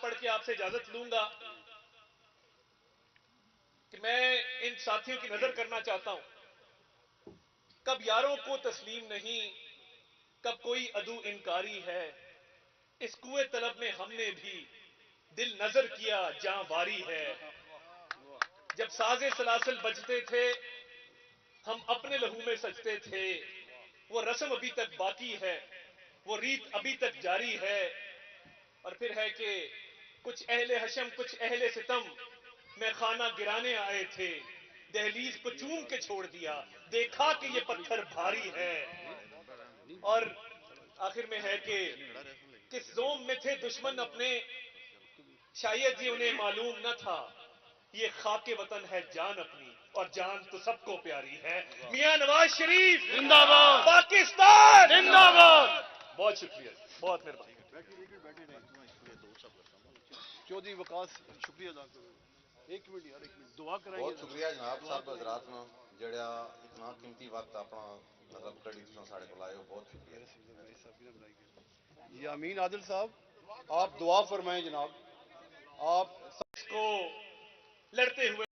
پڑھ کے آپ سے اجازت لوں گا کہ میں ان ساتھیوں کی نظر کرنا چاہتا ہوں. کب یاروں کو تسلیم نہیں، کب کوئی عدو انکاری ہے، اس کوئے طلب میں ہم نے بھی دل نظر کیا جاں باری ہے. جب ساز سلاسل بجتے تھے ہم اپنے لہو میں سجتے تھے، وہ رسم ابھی تک باقی ہے، وہ ریت ابھی تک جاری ہے. اور پھر ہے کہ کچھ اہل حشم کچھ اہل ستم میں خانہ گرانے آئے تھے، دہلیز کو چوم کے چھوڑ دیا، دیکھا کہ یہ پتھر بھاری ہے. اور آخر میں ہے کہ کس زوم میں تھے دشمن اپنے، شاید یہ انہیں معلوم نہ تھا، یہ خاک وطن ہے جان اپنی اور جان تو سب کو پیاری ہے. میاں نواز شریف زندہ باد، پاکستان زندہ باد. بہت شکریہ، بہت مہربانی. چودھری وقاص شکریہ ادا کرو. ایک منٹ یار، ایک منٹ دعا کرائیں گے. بہت شکریہ جناب صاحب حضرات نے جڑا اتنا قیمتی وقت اپنا مطلب کڑی تو ساڑے کو لائے ہو. بہت شکریہ. جی امین عادل صاحب آپ دعا فرمائیں جناب. آپ کو لڑتے ہوئے